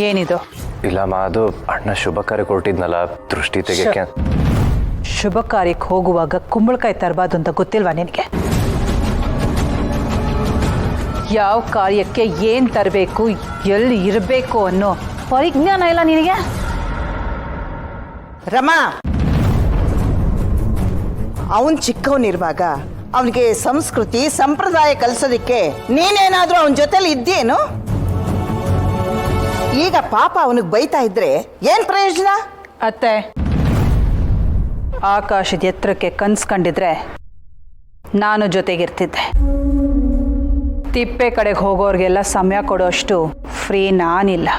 ಏನಿದು? ಇಲ್ಲಮ್ಮ, ಅದು ಅಣ್ಣ ಶುಭ ಕಾರ್ಯಕ್ಕೆ ಹೊರಟಿದ್ನಲ್ಲ, ದೃಷ್ಟಿ ತೆಗೆಯಕ್ಕೆ. ಶುಭ ಕಾರ್ಯಕ್ಕೆ ಹೋಗುವಾಗ ಕುಂಬಳಕಾಯಿ ತರಬಾರ್ದು ಅಂತ ಗೊತ್ತಿಲ್ವಾ ನಿನಗೆ? ಯಾವ ಕಾರ್ಯಕ್ಕೆ ಏನು ತರಬೇಕು, ಎಲ್ಲಿ ಇರಬೇಕು ಅನ್ನೋ ಪರಿಜ್ಞಾನ ಇಲ್ಲ ನಿನಗೆ? ರಮಾ, ಅವನ್ ಚಿಕ್ಕವನಿರುವಾಗ ಅವನಿಗೆ ಸಂಸ್ಕೃತಿ ಸಂಪ್ರದಾಯ ಕಲಿಸೋದಿಕ್ಕೆ ನೀನೇನಾದ್ರೂ ಅವನ ಜೊತೆಲಿ ಇದ್ದೇನು? ಈಗ ಪಾಪ ಅವನಿಗೆ ಬೈತಾ ಇದ್ರೆ ಏನ್ ಪ್ರಯೋಜನ? ಅತ್ತೆ, ಆಕಾಶದ ಎತ್ತರಕ್ಕೆ ಕನ್ಸು ಕಂಡಿದ್ರೆ ನಾನು ಜೊತೆಗಿರ್ತಿದ್ದೆ. ತಿಪ್ಪೆ ಕಡೆಗೆ ಹೋಗೋರಿಗೆಲ್ಲ ಸಮಯ ಕೊಡೋಷ್ಟು ಫ್ರೀ ನಾನಿಲ್ಲ.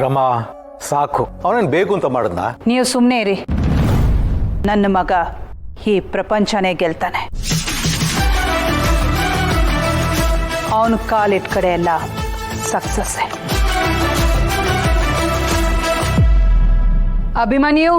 ರಮಾ, ಸಾಕು. ಅವನೇನು ಬೇಕು ಅಂತ ಮಾಡಿದ್ನ? ನೀವು ಸುಮ್ಮನೆ ಇರಿ. ನನ್ನ ಮಗ ಈ ಪ್ರಪಂಚನೇ ಗೆಲ್ತಾನೆ. ಅವನು ಕಾಲಿಟ್ಟ ಕಡೆ ಎಲ್ಲ ಸಕ್ಸಸ್ಸೇ. ಅಭಿಮನ್ಯು,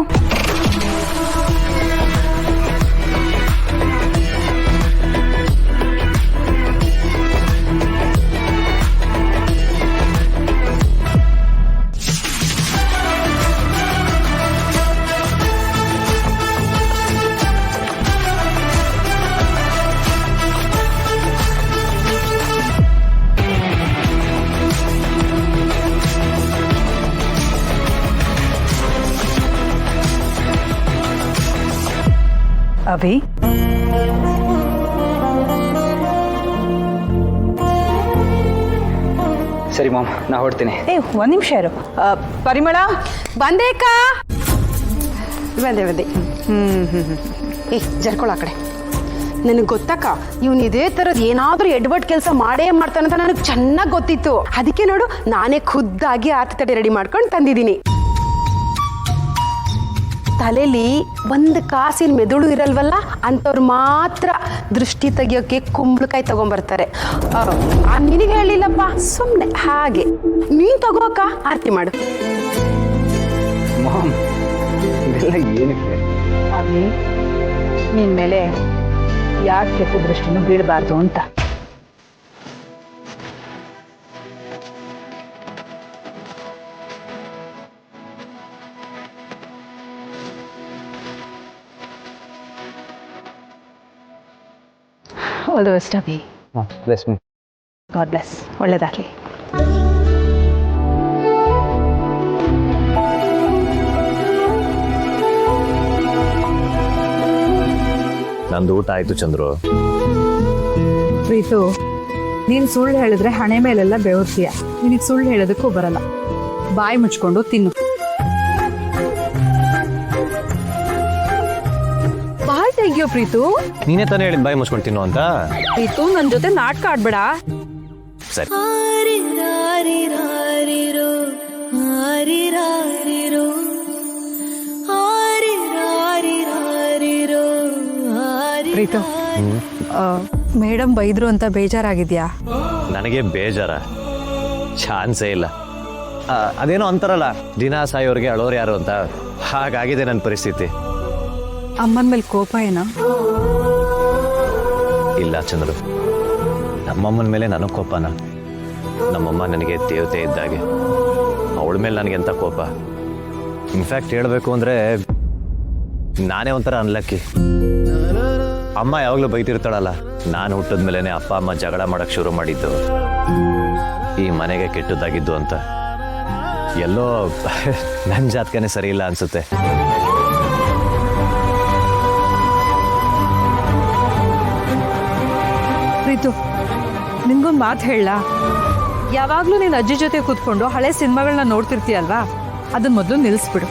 ಅಭಿ, ಸರಿ ಮಾಮ್, ನಾ ಹೊಡ್ತೀನಿ. ಒಂದು ನಿಮಿಷ ಇರು. ಪರಿಮಳ, ಬಂದೇಕ? ಬಂದೆ. ಜರ್ಕೊಳ ಆ ಕಡೆ. ನನಗೆ ಗೊತ್ತಕ್ಕ, ಇವನು ಇದೇ ಥರದ್ದು ಏನಾದರೂ ಎಡ್ವರ್ಟ್ ಕೆಲಸ ಮಾಡೇ ಮಾಡ್ತಾನಂತ ನನಗೆ ಚೆನ್ನಾಗಿ ಗೊತ್ತಿತ್ತು. ಅದಕ್ಕೆ ನೋಡು, ನಾನೇ ಖುದ್ದಾಗಿ ಆರ್ತಿ ತಡೆ ರೆಡಿ ಮಾಡ್ಕೊಂಡು ತಂದಿದ್ದೀನಿ. ತಲೆಯಲ್ಲಿ ಒಂದು ಕಾಸಿನ ಮೆದುಳು ಇರಲ್ವಲ್ಲ, ಅಂಥವ್ರು ಮಾತ್ರ ದೃಷ್ಟಿ ತೆಗಿಯೋಕ್ಕೆ ಕುಂಬಳಕಾಯಿ ತಗೊಂಬರ್ತಾರೆ. ನಿನಗೆ ಹೇಳಿಲ್ಲಪ್ಪ, ಸುಮ್ಮನೆ ಹಾಗೆ. ನೀನು ತಗೋಕ, ಆರತಿ ಮಾಡು. ಮಾಮ್, ಇದೆಲ್ಲ ಏನಕ್ಕೆ? ಅಭಿ, ನಿನ್ನ ಮೇಲೆ ಯಾಕೆ ಕೆಟ್ಟ ದೃಷ್ಟಿನೂ ಬೀಳಬಾರ್ದು ಅಂತ. All the best Abhi. Bless me. God bless. ಒಳ್ಳೆಯದಾಗಲಿ. ನಂದು ಊಟ ಆಯ್ತು ಚಂದ್ರು. ಪ್ರೀತು, ನೀನು ಸುಳ್ಳು ಹೇಳಿದ್ರೆ ಹಣೆ ಮೇಲೆಲ್ಲ ಬೆವರ್ತೀಯ. ನಿನಗೆ ಸುಳ್ಳು ಹೇಳೋದಕ್ಕೂ ಬರಲ್ಲ. ಬಾಯಿ ಮುಚ್ಕೊಂಡು ತಿನ್ನು. ಬಾಯ್ ತೆಗಿಯೋ ಪ್ರೀತು. ನೀನೇ ತಾನೇ ಹೇಳಿದ್ ಬಾಯಿ ಮುಚ್ಕೊಂಡು ತಿನ್ನು ಅಂತ. ಪ್ರೀತು, ನನ್ನ ಜೊತೆ ನಾಟಕ ಆಡ್ಬೇಡ. ಸರಿ. ಪ್ರೀತು, ಮೇಡಮ್ ಬೈದ್ರು ಅಂತ ಬೇಜಾರಾಗಿದ್ಯಾ? ನನಗೆ ಬೇಜಾರ ಚಾನ್ಸೇ ಇಲ್ಲ. ಅದೇನೋ ಅಂತಾರಲ್ಲ, ದಿನ ಸಾಯೋರ್ಗೆ ಅಳೋರು ಯಾರು ಅಂತ, ಹಾಗಾಗಿದೆ ನನ್ನ ಪರಿಸ್ಥಿತಿ. ಅಮ್ಮನ ಮೇಲೆ ಕೋಪ ಏನೋ? ಇಲ್ಲ ಚಂದ್ರು, ನಮ್ಮಮ್ಮನ ಮೇಲೆ ನನಗೆ ಕೋಪನ? ನಮ್ಮಮ್ಮ ನನಗೆ ದೇವತೆ ಇದ್ದಾಗೆ, ಅವಳ ಮೇಲೆ ನನಗೆಂತ ಕೋಪ? ಇನ್ಫ್ಯಾಕ್ಟ್ ಹೇಳಬೇಕು ಅಂದರೆ ನಾನೇ ಒಂಥರ ಅನ್ಲಕ್ಕಿ. ಅಮ್ಮ ಯಾವಾಗಲೂ ಬೈತಿರ್ತಾಳಲ್ಲ, ನಾನು ಹುಟ್ಟಿದ್ಮೇಲೆ ಅಪ್ಪ ಅಮ್ಮ ಜಗಳ ಮಾಡೋಕ್ಕೆ ಶುರು ಮಾಡಿದ್ದು, ಈ ಮನೆಗೆ ಕೆಟ್ಟದ್ದಾಗಿದ್ದು ಅಂತ. ಎಲ್ಲೋ ನನ್ನ ಜಾತಕನೇ ಸರಿ ಇಲ್ಲ ಅನ್ಸುತ್ತೆ. ಪ್ರೀತು, ನಿನ್ಗೊಂದು ಮಾತು ಹೇಳ. ಯಾವಾಗಲೂ ನೀನು ಅಜ್ಜಿ ಜೊತೆ ಕೂತ್ಕೊಂಡು ಹಳೆ ಸಿನಿಮಾಗಳನ್ನ ನೋಡ್ತಿರ್ತೀಯಲ್ವಾ, ಅದನ್ನ ಮೊದಲು ನಿಲ್ಲಿಸ್ಬಿಡು.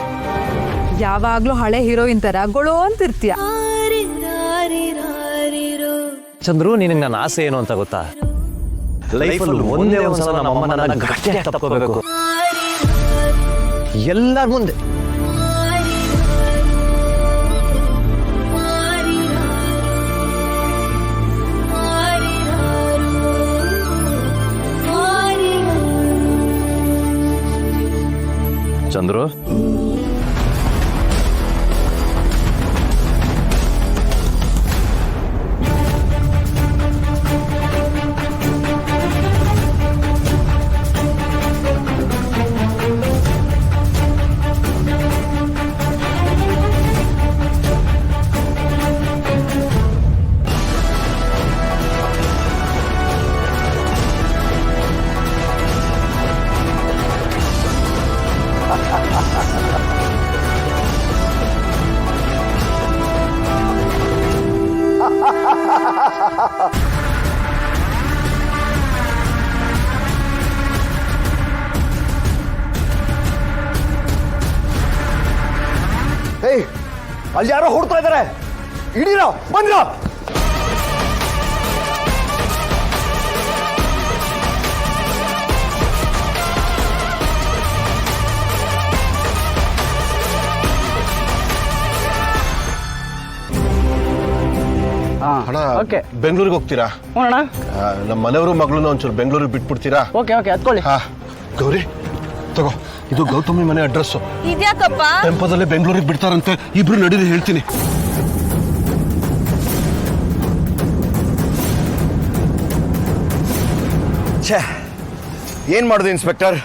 ಯಾವಾಗಲೂ ಹಳೆ ಹೀರೋಯಿನ್ ಥರ ಗೊಳೋ ಅಂತಿರ್ತೀಯ. ಚಂದ್ರು, ನಿನಗೆ ನನ್ನ ಆಸೆ ಏನು ಅಂತ ಗೊತ್ತಾ? ಲೈಫಲ್ಲಿ ಒಂದೇ ಒಂದ್ಸಲ ನಮ್ಮಮ್ಮನ ಗಟ್ಟಿಯಾಗಿ ತಪ್ಕೋಬೇಕು, ಎಲ್ಲರ ಮುಂದೆ. ಚಂದ್ರು, ಏಯ್ ಅಲ್ಲಿ ಯಾರೋ ಹುಡ್ತಾ ಇದಾರೆ, ಇಡೀರೋ ಬಂದ್ರೋ. ಅಣ್ಣ ಬೆಂಗಳೂರಿಗೆ ಹೋಗ್ತೀರಾ? ನಮ್ಮ ಮನೆಯವರು ಮಗಳನ್ನ ಒಂಚೂರು ಬೆಂಗಳೂರಿಗೆ ಬಿಟ್ಬಿಡ್ತೀರಾ? ಓಕೆ ಹತ್ಕೊಳ್ಳಿ. ಹಾ ಗೌರಿ ತಗೋ, ಇದು ಗೌತಮಿ ಮನೆ ಅಡ್ರೆಸ್. ಇದ್ಯಾಕಪ್ಪ? ಟೆಂಪೋದಲ್ಲಿ ಬೆಂಗಳೂರಿಗೆ ಬಿಡ್ತಾರಂತೆ, ಇಬ್ರು ನಡೀರಿ ಹೇಳ್ತೀನಿ. ಛೇ, ಏನ್ ಮಾಡುದು ಇನ್ಸ್ಪೆಕ್ಟರ್,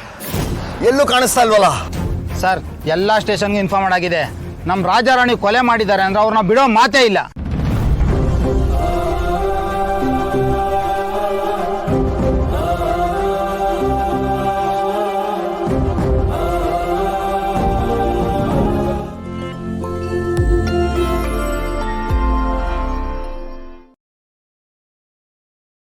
ಎಲ್ಲೂ ಕಾಣಿಸ್ತಾ ಇಲ್ವಲ್ಲ? ಸರ್ ಎಲ್ಲ ಸ್ಟೇಷನ್ಗೆ ಇನ್ಫಾರ್ಮ್ ಆಗಿದೆ. ನಮ್ಮ ರಾಜಾರಾಣಿ ಕೊಲೆ ಮಾಡಿದ್ದಾರೆ ಅಂದ್ರೆ ಅವ್ರನ್ನ ಬಿಡೋ ಮಾತೇ ಇಲ್ಲ.